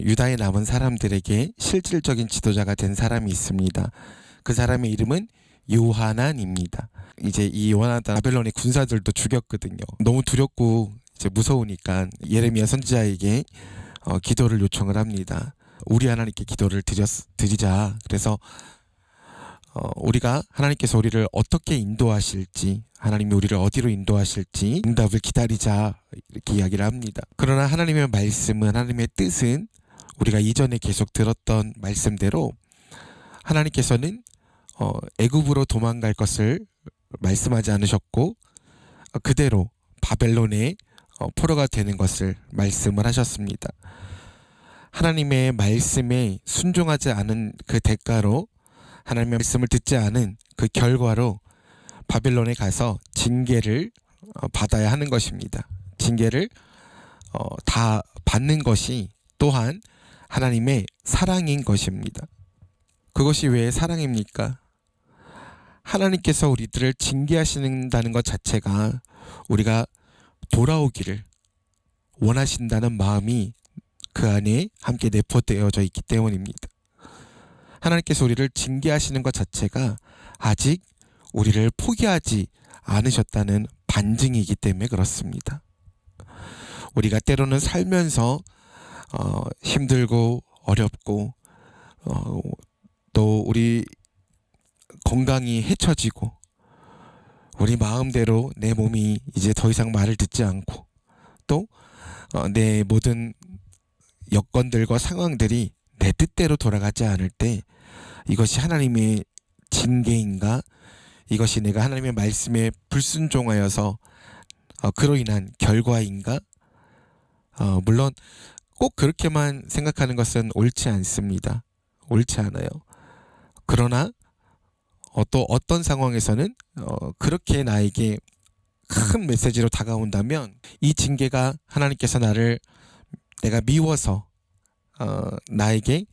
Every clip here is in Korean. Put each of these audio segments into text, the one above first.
유다에 남은 사람들에게 실질적인 지도자가 된 사람이 있습니다. 그 사람의 이름은 요하난입니다. 이제 이 요하난 바벨론의 군사들도 죽였거든요. 너무 두렵고 이제 무서우니까 예레미야 선지자에게 기도를 요청을 합니다. 우리 하나님께 기도를 드리자. 그래서 우리가 하나님께서 우리를 어떻게 인도하실지, 하나님이 우리를 어디로 인도하실지 응답을 기다리자, 이렇게 이야기를 합니다. 그러나 하나님의 말씀은, 하나님의 뜻은 우리가 이전에 계속 들었던 말씀대로 하나님께서는 애굽으로 도망갈 것을 말씀하지 않으셨고 그대로 바벨론의 포로가 되는 것을 말씀을 하셨습니다. 하나님의 말씀에 순종하지 않은 그 대가로, 하나님의 말씀을 듣지 않은 그 결과로 바벨론에 가서 징계를 받아야 하는 것입니다. 징계를 다 받는 것이 또한 하나님의 사랑인 것입니다. 그것이 왜 사랑입니까? 하나님께서 우리들을 징계하신다는 것 자체가 우리가 돌아오기를 원하신다는 마음이 그 안에 함께 내포되어져 있기 때문입니다. 하나님께서 우리를 징계하시는 것 자체가 아직 우리를 포기하지 않으셨다는 반증이기 때문에 그렇습니다. 우리가 때로는 살면서 힘들고 어렵고 또 우리 건강이 해쳐지고 우리 마음대로 내 몸이 이제 더 이상 말을 듣지 않고 또 내 모든 여건들과 상황들이 내 뜻대로 돌아가지 않을 때 이것이 하나님의 징계인가? 이것이 내가 하나님의 말씀에 불순종하여서 그로 인한 결과인가? 물론 꼭 그렇게만 생각하는 것은 옳지 않습니다. 옳지 않아요. 그러나 또 어떤 상황에서는 그렇게 나에게 큰 메시지로 다가온다면 이 징계가 하나님께서 내가 미워서 나에게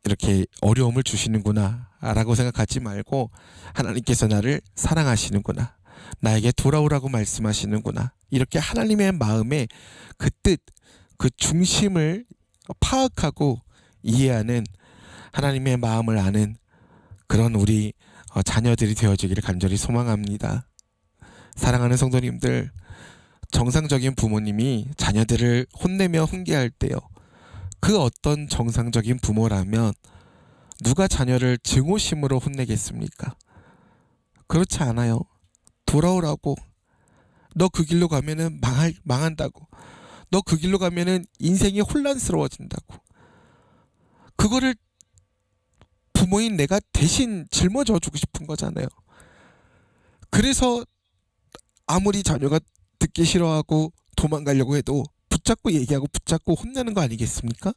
이렇게 어려움을 주시는구나 라고 생각하지 말고 하나님께서 나를 사랑하시는구나, 나에게 돌아오라고 말씀하시는구나, 이렇게 하나님의 마음의 그 뜻, 그 중심을 파악하고 이해하는, 하나님의 마음을 아는 그런 우리 자녀들이 되어지기를 간절히 소망합니다. 사랑하는 성도님들, 정상적인 부모님이 자녀들을 혼내며 훈계할 때요, 그 어떤 정상적인 부모라면 누가 자녀를 증오심으로 혼내겠습니까? 그렇지 않아요. 돌아오라고. 너 그 길로 가면은 망한다고. 너 그 길로 가면은 인생이 혼란스러워진다고. 그거를 부모인 내가 대신 짊어져 주고 싶은 거잖아요. 그래서 아무리 자녀가 듣기 싫어하고 도망가려고 해도 붙잡고 얘기하고 붙잡고 혼내는 거 아니겠습니까?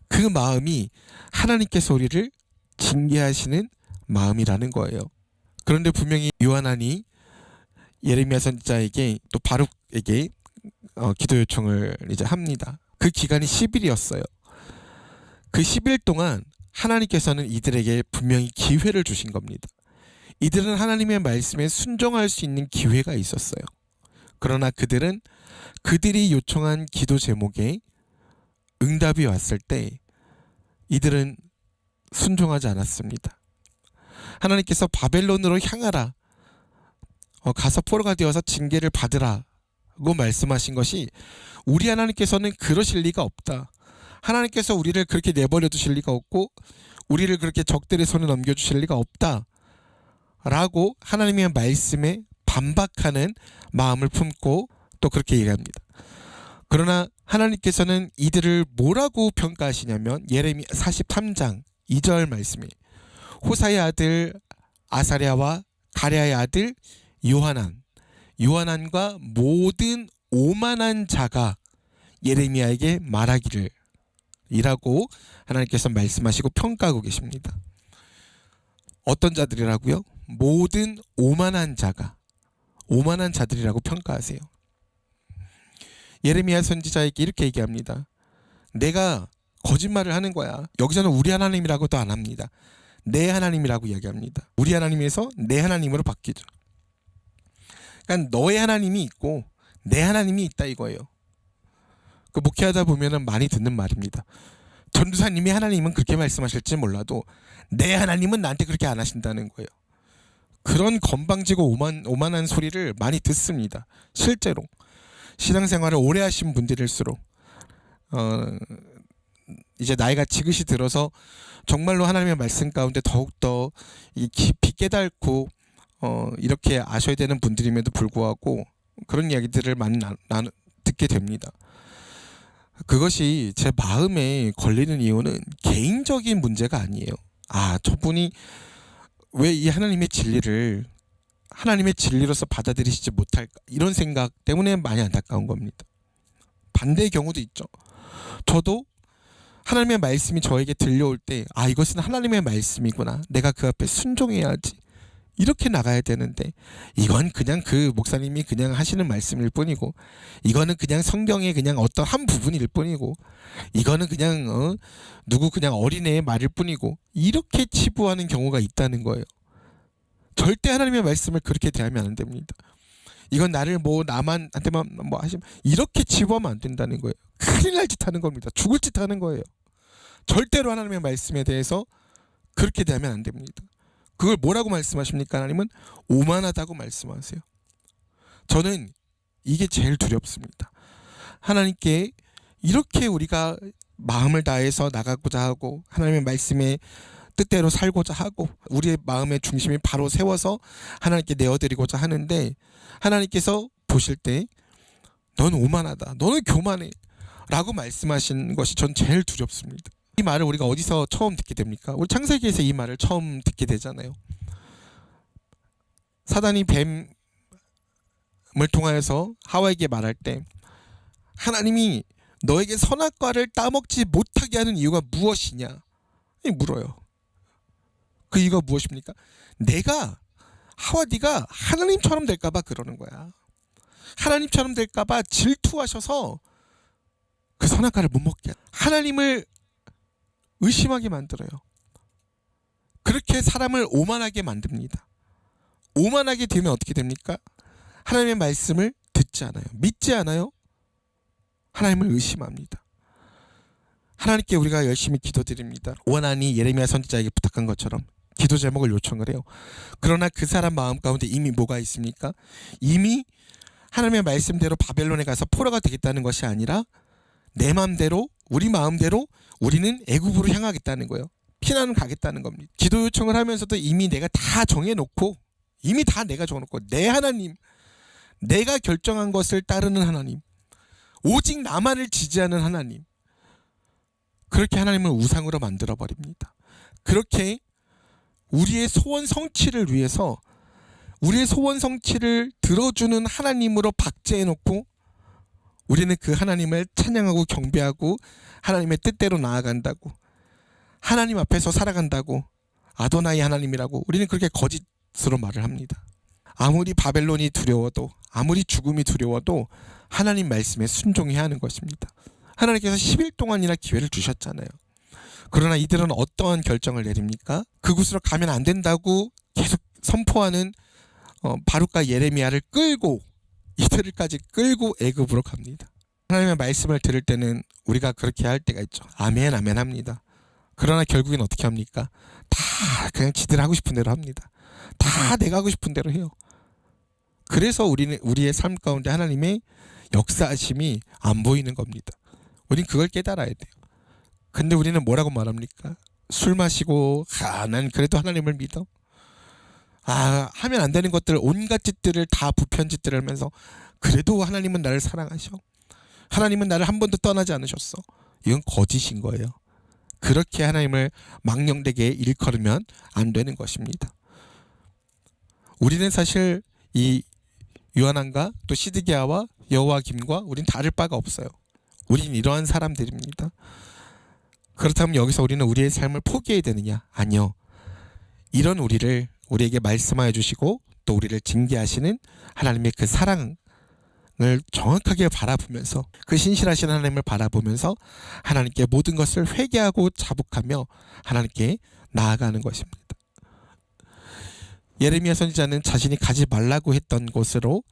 그 마음이 하나님께서 우리를 징계하시는 마음이라는 거예요. 그런데 분명히 요하난이 예레미야 선지자에게 또 바룩에게 기도 요청을 이제 합니다. 그 기간이 10일이었어요. 그 10일 동안 하나님께서는 이들에게 분명히 기회를 주신 겁니다. 이들은 하나님의 말씀에 순종할 수 있는 기회가 있었어요. 그러나 그들이 요청한 기도 제목에 응답이 왔을 때 이들은 순종하지 않았습니다. 하나님께서 바벨론으로 향하라, 가서 포로가 되어서 징계를 받으라고 말씀하신 것이, 우리 하나님께서는 그러실 리가 없다, 하나님께서 우리를 그렇게 내버려 두실 리가 없고 우리를 그렇게 적들의 손에 넘겨주실 리가 없다 라고 하나님의 말씀에 반박하는 마음을 품고 또 그렇게 얘기합니다. 그러나 하나님께서는 이들을 뭐라고 평가하시냐면 예레미야 43장 2절 말씀에 호사의 아들 아사랴와 가랴의 아들 요하난과 모든 오만한 자가 예레미야에게 말하기를 이라고 하나님께서 말씀하시고 평가하고 계십니다. 어떤 자들이라고요? 모든 오만한 자들이라고 평가하세요. 예레미야 선지자에게 이렇게 얘기합니다. 내가 거짓말을 하는 거야. 여기서는 우리 하나님이라고도 안 합니다. 내 하나님이라고 이야기합니다. 우리 하나님에서 내 하나님으로 바뀌죠. 그러니까 너의 하나님이 있고 내 하나님이 있다 이거예요. 그 목회하다 보면은 많이 듣는 말입니다. 전도사님이 하나님은 그렇게 말씀하실지 몰라도 내 하나님은 나한테 그렇게 안 하신다는 거예요. 그런 건방지고 오만한 소리를 많이 듣습니다. 실제로 신앙생활을 오래 하신 분들일수록 이제 나이가 지긋이 들어서 정말로 하나님의 말씀 가운데 더욱더 깊이 깨닫고 이렇게 아셔야 되는 분들임에도 불구하고 그런 이야기들을 많이 듣게 됩니다. 그것이 제 마음에 걸리는 이유는 개인적인 문제가 아니에요. 저분이 왜 이 하나님의 진리를 하나님의 진리로서 받아들이시지 못할까, 이런 생각 때문에 많이 안타까운 겁니다. 반대의 경우도 있죠. 저도 하나님의 말씀이 저에게 들려올 때 이것은 하나님의 말씀이구나, 내가 그 앞에 순종해야지, 이렇게 나가야 되는데 이건 그냥 그 목사님이 그냥 하시는 말씀일 뿐이고, 이거는 그냥 성경의 그냥 어떤 한 부분일 뿐이고, 이거는 그냥 누구 그냥 어린애의 말일 뿐이고, 이렇게 치부하는 경우가 있다는 거예요. 절대 하나님의 말씀을 그렇게 대하면 안 됩니다. 이건 나를 남한테만 하시면 이렇게 치부하면 안 된다는 거예요. 큰일 날 짓 하는 겁니다. 죽을 짓 하는 거예요. 절대로 하나님의 말씀에 대해서 그렇게 대하면 안 됩니다. 그걸 뭐라고 말씀하십니까? 하나님은 오만하다고 말씀하세요. 저는 이게 제일 두렵습니다. 하나님께 이렇게 우리가 마음을 다해서 나가고자 하고 하나님의 말씀에 뜻대로 살고자 하고 우리의 마음의 중심이 바로 세워서 하나님께 내어드리고자 하는데, 하나님께서 보실 때 너는 오만하다, 너는 교만해 라고 말씀하신 것이 전 제일 두렵습니다. 이 말을 우리가 어디서 처음 듣게 됩니까? 우리 창세기에서 이 말을 처음 듣게 되잖아요. 사단이 뱀을 통하여서 하와에게 말할 때 하나님이 너에게 선악과를 따먹지 못하게 하는 이유가 무엇이냐 물어요. 그 이유가 무엇입니까? 네가 하나님처럼 될까봐 그러는 거야. 하나님처럼 될까봐 질투하셔서 그 선악과를 못 먹게, 하나님을 의심하게 만들어요. 그렇게 사람을 오만하게 만듭니다. 오만하게 되면 어떻게 됩니까? 하나님의 말씀을 듣지 않아요. 믿지 않아요. 하나님을 의심합니다. 하나님께 우리가 열심히 기도드립니다. 원한이 예레미야 선지자에게 부탁한 것처럼 기도 제목을 요청을 해요. 그러나 그 사람 마음 가운데 이미 뭐가 있습니까? 이미 하나님의 말씀대로 바벨론에 가서 포로가 되겠다는 것이 아니라 내 마음대로, 우리 마음대로 우리는 애굽으로 향하겠다는 거예요. 피난을 가겠다는 겁니다. 기도 요청을 하면서도 이미 내가 다 정해놓고, 이미 다 내가 정해놓고, 내 하나님, 내가 결정한 것을 따르는 하나님, 오직 나만을 지지하는 하나님, 그렇게 하나님을 우상으로 만들어버립니다. 그렇게 우리의 소원 성취를 위해서 우리의 소원 성취를 들어주는 하나님으로 박제해놓고 우리는 그 하나님을 찬양하고 경배하고 하나님의 뜻대로 나아간다고, 하나님 앞에서 살아간다고, 아도나이 하나님이라고 우리는 그렇게 거짓으로 말을 합니다. 아무리 바벨론이 두려워도, 아무리 죽음이 두려워도 하나님 말씀에 순종해야 하는 것입니다. 하나님께서 10일 동안이나 기회를 주셨잖아요. 그러나 이들은 어떠한 결정을 내립니까? 그곳으로 가면 안 된다고 계속 선포하는 바룩과 예레미야를 이들까지 끌고 애굽으로 갑니다. 하나님의 말씀을 들을 때는 우리가 그렇게 할 때가 있죠. 아멘 아멘 합니다. 그러나 결국엔 어떻게 합니까? 다 그냥 지들 하고 싶은 대로 합니다. 다 내가 하고 싶은 대로 해요. 그래서 우리의 삶 가운데 하나님의 역사하심이 안 보이는 겁니다. 우린 그걸 깨달아야 돼요. 근데 우리는 뭐라고 말합니까? 술 마시고 난 그래도 하나님을 믿어. 하면 안 되는 것들, 온갖 짓들을 다 부편 짓들을 하면서 그래도 하나님은 나를 사랑하셔. 하나님은 나를 한 번도 떠나지 않으셨어. 이건 거짓인 거예요. 그렇게 하나님을 망령되게 일컬으면 안 되는 것입니다. 우리는 사실 이 요한안과 또 시드기야와 여호와김과 우린 다를 바가 없어요. 우린 이러한 사람들입니다. 그렇다면 여기서 우리는 우리의 삶을 포기해야 되느냐? 아니요. 이런 우리에게 말씀하여 주시고 또 우리를 징계하시는 하나님의 그 사랑을 정확하게 바라보면서, 그 신실하신 하나님을 바라보면서 하나님께 모든 것을 회개하고 자복하며 하나님께 나아가는 것입니다. 예레미야 선지자는 자신이 가지 말라고 했던 곳으로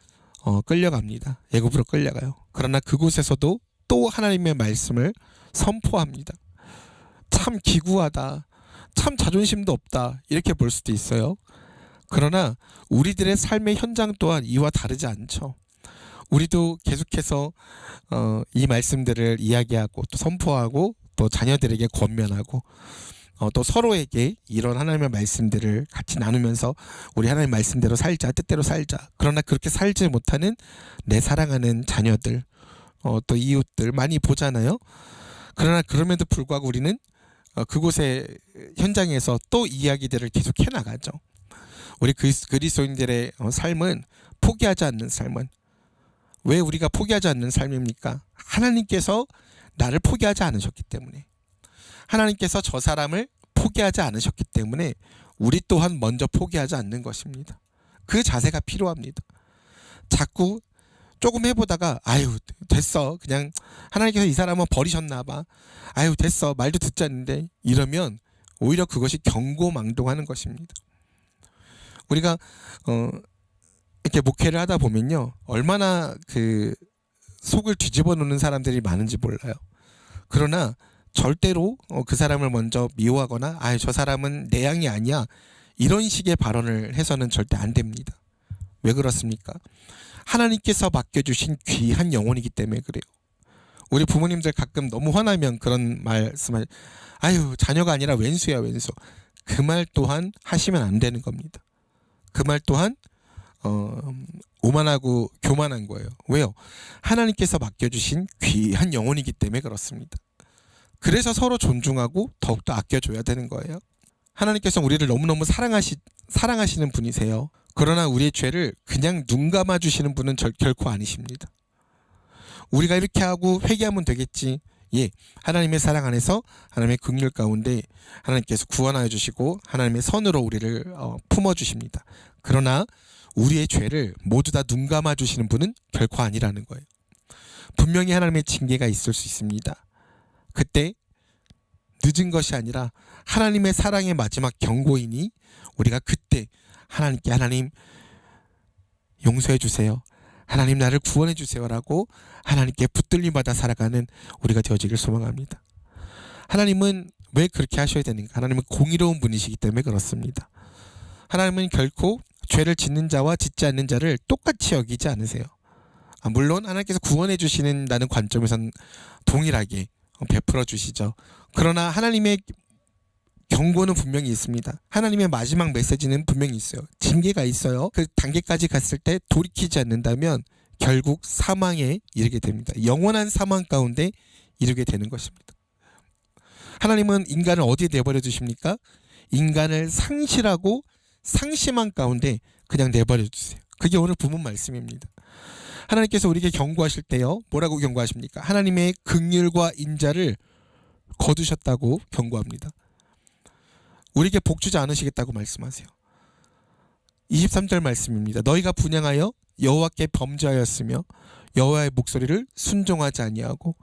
끌려갑니다. 애굽으로 끌려가요. 그러나 그곳에서도 또 하나님의 말씀을 선포합니다. 참 기구하다. 참 자존심도 없다. 이렇게 볼 수도 있어요. 그러나 우리들의 삶의 현장 또한 이와 다르지 않죠. 우리도 계속해서 이 말씀들을 이야기하고 또 선포하고 또 자녀들에게 권면하고 또 서로에게 이런 하나님의 말씀들을 같이 나누면서 우리 하나님의 말씀대로 살자, 뜻대로 살자. 그러나 그렇게 살지 못하는 내 사랑하는 자녀들, 또 이웃들 많이 보잖아요. 그러나 그럼에도 불구하고 우리는 그곳의 현장에서 또 이야기들을 계속 해나가죠. 우리 그리스도인들의 삶은 포기하지 않는 삶은, 왜 우리가 포기하지 않는 삶입니까? 하나님께서 나를 포기하지 않으셨기 때문에, 하나님께서 저 사람을 포기하지 않으셨기 때문에 우리 또한 먼저 포기하지 않는 것입니다. 그 자세가 필요합니다. 자꾸 조금 해보다가 아유 됐어, 그냥 하나님께서 이 사람은 버리셨나 봐, 아유 됐어, 말도 듣지 않는데, 이러면 오히려 그것이 경고망동하는 것입니다. 우리가 이렇게 목회를 하다 보면요, 얼마나 그 속을 뒤집어 놓는 사람들이 많은지 몰라요. 그러나 절대로 그 사람을 먼저 미워하거나 아유 저 사람은 내 양이 아니야, 이런 식의 발언을 해서는 절대 안 됩니다. 왜 그렇습니까? 하나님께서 맡겨주신 귀한 영혼이기 때문에 그래요. 우리 부모님들 가끔 너무 화나면 그런 말씀을, 아유 자녀가 아니라 왼수야 왼수, 그 말 또한 하시면 안 되는 겁니다. 그 말 또한 오만하고 교만한 거예요. 왜요? 하나님께서 맡겨주신 귀한 영혼이기 때문에 그렇습니다. 그래서 서로 존중하고 더욱더 아껴줘야 되는 거예요. 하나님께서 우리를 너무너무 사랑하시는 분이세요. 그러나 우리의 죄를 그냥 눈 감아주시는 분은 결코 아니십니다. 우리가 이렇게 하고 회개하면 되겠지. 예, 하나님의 사랑 안에서 하나님의 긍휼 가운데 하나님께서 구원하여 주시고 하나님의 선으로 우리를 품어주십니다. 그러나 우리의 죄를 모두 다 눈 감아주시는 분은 결코 아니라는 거예요. 분명히 하나님의 징계가 있을 수 있습니다. 그때 늦은 것이 아니라 하나님의 사랑의 마지막 경고이니 우리가 그때 하나님께, 하나님 용서해 주세요, 하나님 나를 구원해 주세요라고 하나님께 붙들림받아 살아가는 우리가 되어지길 소망합니다. 하나님은 왜 그렇게 하셔야 되는가? 하나님은 공의로운 분이시기 때문에 그렇습니다. 하나님은 결코 죄를 짓는 자와 짓지 않는 자를 똑같이 여기지 않으세요. 물론 하나님께서 구원해 주시는다는 관점에선 동일하게 베풀어 주시죠. 그러나 하나님의 경고는 분명히 있습니다. 하나님의 마지막 메시지는 분명히 있어요. 징계가 있어요. 그 단계까지 갔을 때 돌이키지 않는다면 결국 사망에 이르게 됩니다. 영원한 사망 가운데 이르게 되는 것입니다. 하나님은 인간을 어디에 내버려 두십니까? 인간을 상실하고 상심한 가운데 그냥 내버려 주세요. 그게 오늘 본문 말씀입니다. 하나님께서 우리에게 경고하실 때요, 뭐라고 경고하십니까? 하나님의 긍휼과 인자를 거두셨다고 경고합니다. 우리에게 복 주지 않으시겠다고 말씀하세요. 23절 말씀입니다. 너희가 분향하여 여호와께 범죄하였으며 여호와의 목소리를 순종하지 아니하고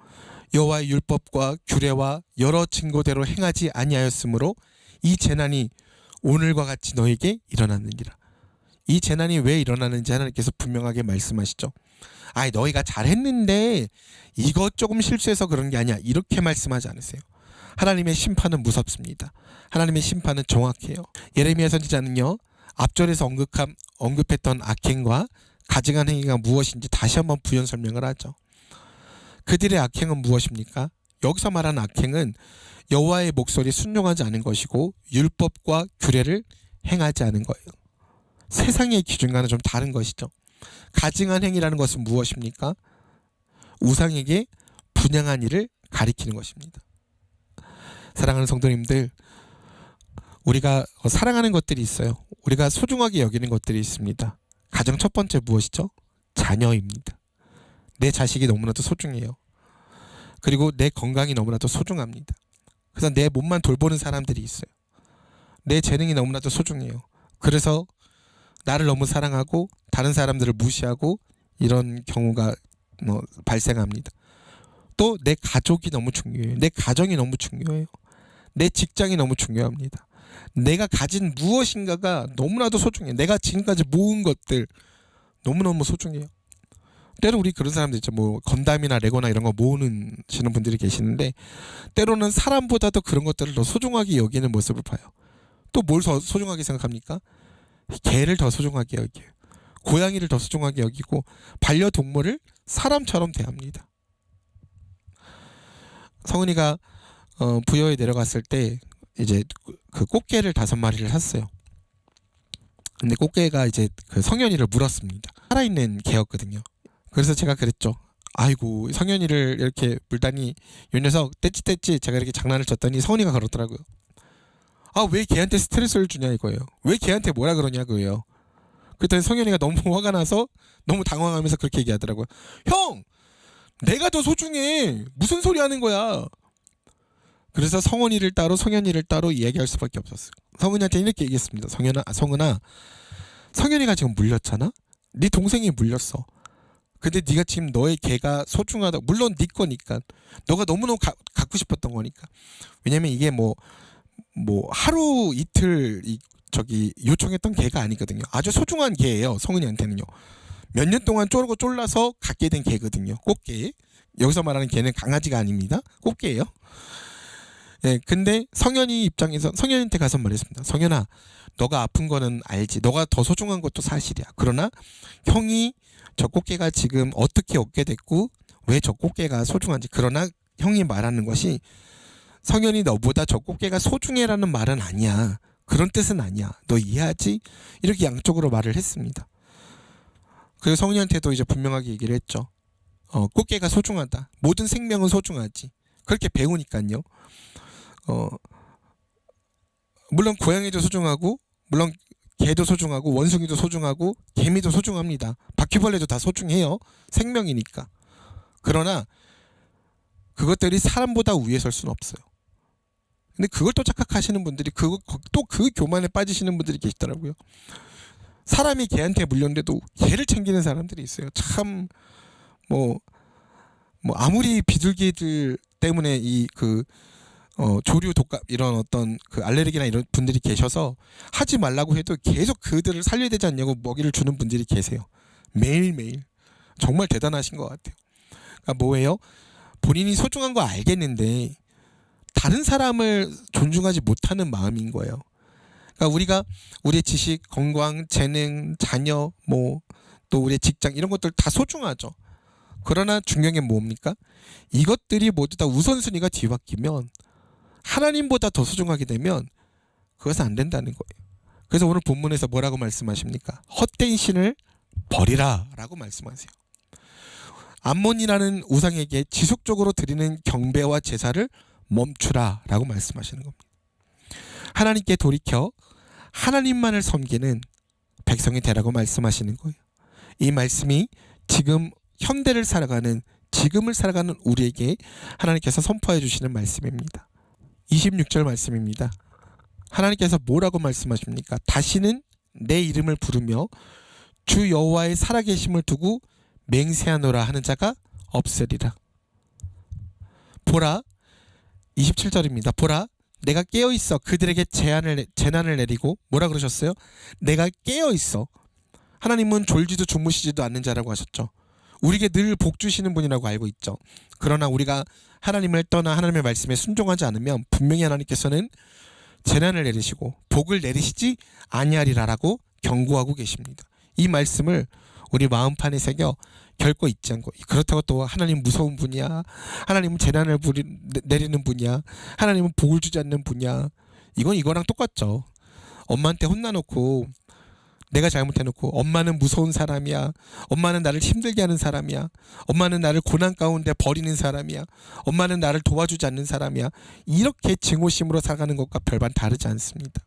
여호와의 율법과 규례와 여러 증거대로 행하지 아니하였으므로 이 재난이 오늘과 같이 너에게 일어났느니라. 이 재난이 왜 일어나는지 하나님께서 분명하게 말씀하시죠. 아이 너희가 잘했는데 이것 조금 실수해서 그런 게 아니야, 이렇게 말씀하지 않으세요. 하나님의 심판은 무섭습니다. 하나님의 심판은 정확해요. 예레미야 선지자는요, 앞절에서 언급했던 악행과 가증한 행위가 무엇인지 다시 한번 부연 설명을 하죠. 그들의 악행은 무엇입니까? 여기서 말하는 악행은 여호와의 목소리에 순종하지 않은 것이고 율법과 규례를 행하지 않은 거예요. 세상의 기준과는 좀 다른 것이죠. 가증한 행위라는 것은 무엇입니까? 우상에게 분향한 일을 가리키는 것입니다. 사랑하는 성도님들, 우리가 사랑하는 것들이 있어요. 우리가 소중하게 여기는 것들이 있습니다. 가장 첫 번째 무엇이죠? 자녀입니다. 내 자식이 너무나도 소중해요. 그리고 내 건강이 너무나도 소중합니다. 그래서 내 몸만 돌보는 사람들이 있어요. 내 재능이 너무나도 소중해요. 그래서 나를 너무 사랑하고 다른 사람들을 무시하고 이런 경우가 발생합니다. 또 내 가족이 너무 중요해요. 내 가정이 너무 중요해요. 내 직장이 너무 중요합니다. 내가 가진 무엇인가가 너무나도 소중해요. 내가 지금까지 모은 것들 너무너무 소중해요. 때로 우리 그런 사람들 있죠. 뭐 건담이나 레고나 이런 거 모으시는 분들이 계시는데 때로는 사람보다도 그런 것들을 더 소중하게 여기는 모습을 봐요. 또 뭘 더 소중하게 생각합니까? 개를 더 소중하게 여겨요. 고양이를 더 소중하게 여기고 반려동물을 사람처럼 대합니다. 성은이가 부여에 내려갔을 때 이제 그 꽃게를 5마리를 샀어요. 근데 꽃게가 이제 그 성현이를 물었습니다. 살아있는 개였거든요. 그래서 제가 그랬죠. 아이고 성현이를 이렇게 물다니 요 녀석 떼찌떼찌 제가 이렇게 장난을 쳤더니 성은이가 그러더라고요. 아 왜 걔한테 스트레스를 주냐 이거예요. 왜 걔한테 뭐라 그러냐고요. 그랬더니 성현이가 너무 화가 나서 너무 당황하면서 그렇게 얘기하더라고요. 형! 내가 더 소중해. 무슨 소리 하는 거야. 그래서 성은이를 따로 성현이를 따로 이야기할 수밖에 없었어요. 성은이한테 이렇게 얘기했습니다. 성은아 성현이가 지금 물렸잖아. 네 동생이 물렸어. 근데 네가 지금 너의 개가 소중하다. 물론 네 거니까. 너가 너무너무 갖고 싶었던 거니까. 왜냐면 이게 뭐 하루 이틀 저기 요청했던 개가 아니거든요. 아주 소중한 개예요. 성은이한테는요. 몇 년 동안 쪼르고 쫄라서 갖게 된 개거든요. 꽃게. 여기서 말하는 개는 강아지가 아닙니다. 꽃게예요. 예, 근데 성현이 입장에서 성현한테 가서 말했습니다. 성현아, 너가 아픈 거는 알지. 너가 더 소중한 것도 사실이야. 그러나 형이 저 꽃게가 지금 어떻게 얻게 됐고 왜 저 꽃게가 소중한지. 그러나 형이 말하는 것이 성현이 너보다 저 꽃게가 소중해라는 말은 아니야. 그런 뜻은 아니야. 너 이해하지? 이렇게 양쪽으로 말을 했습니다. 그리고 성현이한테도 이제 분명하게 얘기를 했죠. 꽃게가 소중하다. 모든 생명은 소중하지. 그렇게 배우니까요. 물론 고양이도 소중하고 물론 개도 소중하고 원숭이도 소중하고 개미도 소중합니다. 바퀴벌레도 다 소중해요. 생명이니까. 그러나 그것들이 사람보다 위에 설 수는 없어요. 근데 그걸 또 착각하시는 분들이 또 그 교만에 빠지시는 분들이 계시더라고요. 사람이 개한테 물렸는데도 개를 챙기는 사람들이 있어요. 참 뭐 아무리 비둘기들 때문에 이 조류 독감 이런 어떤 그 알레르기나 이런 분들이 계셔서 하지 말라고 해도 계속 그들을 살려야 되지 않냐고 먹이를 주는 분들이 계세요. 매일매일. 정말 대단하신 것 같아요. 그러니까 뭐예요? 본인이 소중한 거 알겠는데 다른 사람을 존중하지 못하는 마음인 거예요. 그러니까 우리가 우리의 지식, 건강, 재능, 자녀, 또 우리의 직장 이런 것들 다 소중하죠. 그러나 중요한 게 뭡니까? 이것들이 모두 다 우선순위가 뒤바뀌면 하나님보다 더 소중하게 되면 그것은 안 된다는 거예요. 그래서 오늘 본문에서 뭐라고 말씀하십니까? 헛된 신을 버리라 라고 말씀하세요. 암몬이라는 우상에게 지속적으로 드리는 경배와 제사를 멈추라 라고 말씀하시는 겁니다. 하나님께 돌이켜 하나님만을 섬기는 백성이 되라고 말씀하시는 거예요. 이 말씀이 지금 현대를 살아가는 지금을 살아가는 우리에게 하나님께서 선포해 주시는 말씀입니다. 26절 말씀입니다. 하나님께서 뭐라고 말씀하십니까? 다시는 내 이름을 부르며 주 여호와의 살아계심을 두고 맹세하노라 하는 자가 없으리라. 보라 27절입니다. 보라 내가 깨어있어 그들에게 재난을 내리고 뭐라 그러셨어요? 내가 깨어있어. 하나님은 졸지도 주무시지도 않는 자라고 하셨죠. 우리에게 늘 복 주시는 분이라고 알고 있죠. 그러나 우리가 하나님을 떠나 하나님의 말씀에 순종하지 않으면 분명히 하나님께서는 재난을 내리시고 복을 내리시지 아니하리라라고 경고하고 계십니다. 이 말씀을 우리 마음판에 새겨 결코 잊지 않고 그렇다고 또 하나님 무서운 분이야. 하나님은 재난을 내리는 분이야. 하나님은 복을 주지 않는 분이야. 이거랑 똑같죠. 엄마한테 혼나놓고 내가 잘못해놓고 엄마는 무서운 사람이야. 엄마는 나를 힘들게 하는 사람이야. 엄마는 나를 고난 가운데 버리는 사람이야. 엄마는 나를 도와주지 않는 사람이야. 이렇게 증오심으로 살아가는 것과 별반 다르지 않습니다.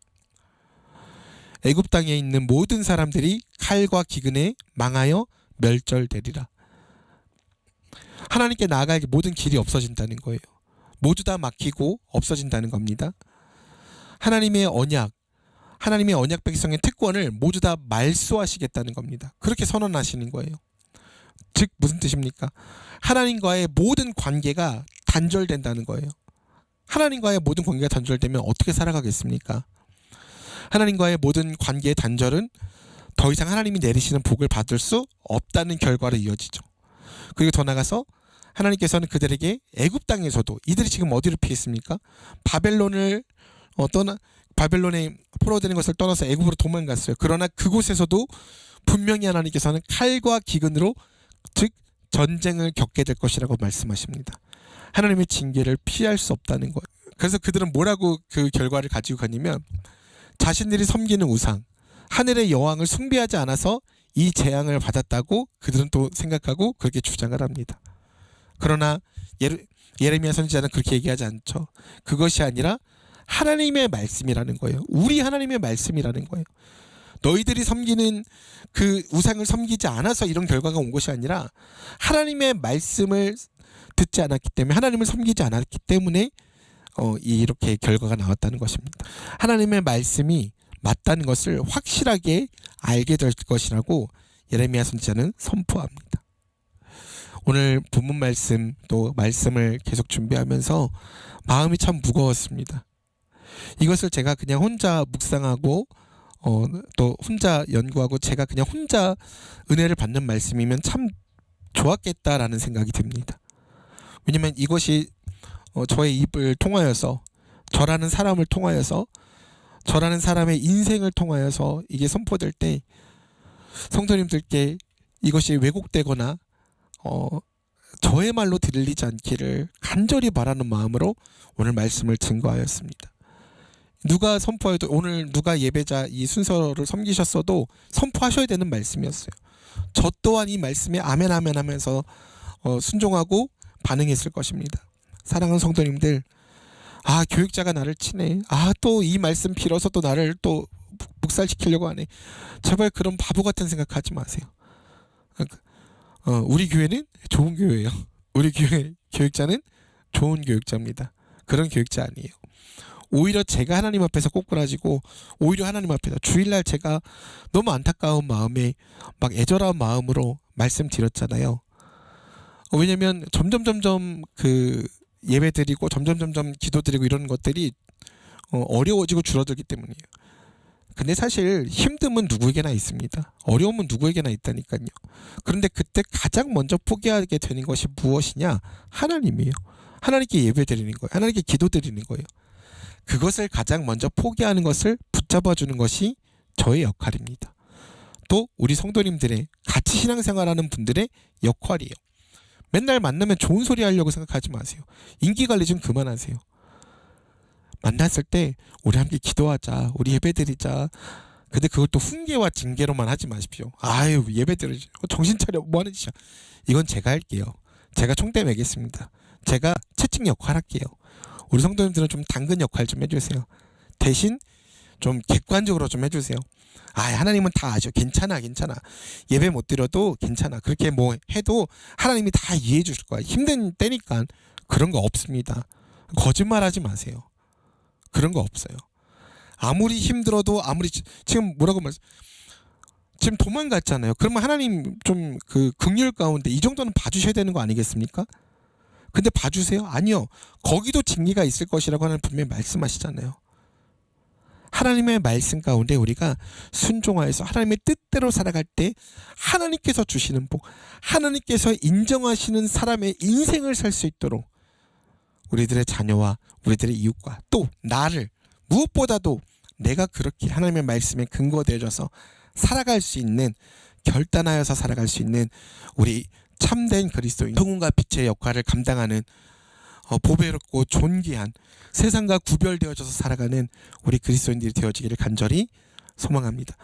애굽 땅에 있는 모든 사람들이 칼과 기근에 망하여 멸절되리라. 하나님께 나아갈 모든 길이 없어진다는 거예요. 모두 다 막히고 없어진다는 겁니다. 하나님의 언약 백성의 특권을 모두 다 말소하시겠다는 겁니다. 그렇게 선언하시는 거예요. 즉 무슨 뜻입니까? 하나님과의 모든 관계가 단절된다는 거예요. 하나님과의 모든 관계가 단절되면 어떻게 살아가겠습니까? 하나님과의 모든 관계의 단절은 더 이상 하나님이 내리시는 복을 받을 수 없다는 결과로 이어지죠. 그리고 더 나가서 하나님께서는 그들에게 애굽 땅에서도 이들이 지금 어디로 피했습니까? 바벨론의 포로되는 것을 떠나서 애굽으로 도망갔어요. 그러나 그곳에서도 분명히 하나님께서는 칼과 기근으로, 즉 전쟁을 겪게 될 것이라고 말씀하십니다. 하나님의 징계를 피할 수 없다는 거예요. 그래서 그들은 뭐라고 그 결과를 가지고 가냐면, 자신들이 섬기는 우상, 하늘의 여왕을 숭배하지 않아서 이 재앙을 받았다고 그들은 또 생각하고 그렇게 주장을 합니다. 그러나 예레미야 선지자는 그렇게 얘기하지 않죠. 그것이 아니라 하나님의 말씀이라는 거예요. 우리 하나님의 말씀이라는 거예요. 너희들이 섬기는 그 우상을 섬기지 않아서 이런 결과가 온 것이 아니라 하나님의 말씀을 듣지 않았기 때문에, 하나님을 섬기지 않았기 때문에 이렇게 결과가 나왔다는 것입니다. 하나님의 말씀이 맞다는 것을 확실하게 알게 될 것이라고 예레미야 선지자는 선포합니다. 오늘 본문 말씀, 또 말씀을 계속 준비하면서 마음이 참 무거웠습니다. 이것을 제가 그냥 혼자 묵상하고 또 혼자 연구하고 제가 그냥 혼자 은혜를 받는 말씀이면 참 좋았겠다라는 생각이 듭니다. 왜냐하면 이것이 저의 입을 통하여서, 저라는 사람을 통하여서, 저라는 사람의 인생을 통하여서 이게 선포될 때 성도님들께 이것이 왜곡되거나 저의 말로 들리지 않기를 간절히 바라는 마음으로 오늘 말씀을 증거하였습니다. 누가 선포해도, 오늘 누가 예배자 이 순서를 섬기셨어도 선포하셔야 되는 말씀이었어요. 저 또한 이 말씀에 아멘 아멘 하면서 순종하고 반응했을 것입니다. 사랑하는 성도님들, 교육자가 나를 치네, 또 이 말씀 빌어서 또 나를 또 묵살시키려고 하네, 제발 그런 바보 같은 생각하지 마세요. 우리 교회는 좋은 교회예요. 우리 교회 교육자는 좋은 교육자입니다. 그런 교육자 아니에요. 오히려 제가 하나님 앞에서 꼬꾸라지고, 오히려 하나님 앞에서 주일날 제가 너무 안타까운 마음에 막 애절한 마음으로 말씀드렸잖아요. 왜냐면 점점 그 예배드리고 점점 기도드리고 이런 것들이 어려워지고 줄어들기 때문이에요. 근데 사실 힘듦은 누구에게나 있습니다. 어려움은 누구에게나 있다니까요. 그런데 그때 가장 먼저 포기하게 되는 것이 무엇이냐? 하나님이에요. 하나님께 예배드리는 거예요. 하나님께 기도드리는 거예요. 그것을 가장 먼저 포기하는 것을 붙잡아주는 것이 저의 역할입니다. 또 우리 성도님들의, 같이 신앙생활하는 분들의 역할이에요. 맨날 만나면 좋은 소리 하려고 생각하지 마세요. 인기관리 좀 그만하세요. 만났을 때 우리 함께 기도하자, 우리 예배드리자. 근데 그것도 훈계와 징계로만 하지 마십시오. 예배드리자, 정신 차려, 뭐하는 짓이야. 이건 제가 할게요. 제가 총대 매겠습니다. 제가 채찍 역할 할게요. 우리 성도님들은 좀 당근 역할 좀 해주세요. 대신 좀 객관적으로 좀 해주세요. 하나님은 다 아셔. 괜찮아. 예배 못 드려도 괜찮아. 그렇게 뭐 해도 하나님이 다 이해해 주실 거야. 힘든 때니까. 그런 거 없습니다. 거짓말하지 마세요. 그런 거 없어요. 아무리 힘들어도, 지금 뭐라고 지금 도망갔잖아요. 그러면 하나님 좀 그 긍휼 가운데 이 정도는 봐주셔야 되는 거 아니겠습니까? 근데 봐주세요? 아니요. 거기도 징계가 있을 것이라고 하나님 분명히 말씀하시잖아요. 하나님의 말씀 가운데 우리가 순종하여서 하나님의 뜻대로 살아갈 때 하나님께서 주시는 복, 하나님께서 인정하시는 사람의 인생을 살 수 있도록 우리들의 자녀와 우리들의 이웃과 또 나를, 무엇보다도 내가 그렇게 하나님의 말씀에 근거되어져서 살아갈 수 있는, 결단하여서 살아갈 수 있는 우리 참된 그리스도인, 성운과 빛의 역할을 감당하는 보배롭고 존귀한, 세상과 구별되어져서 살아가는 우리 그리스도인들이 되어지기를 간절히 소망합니다.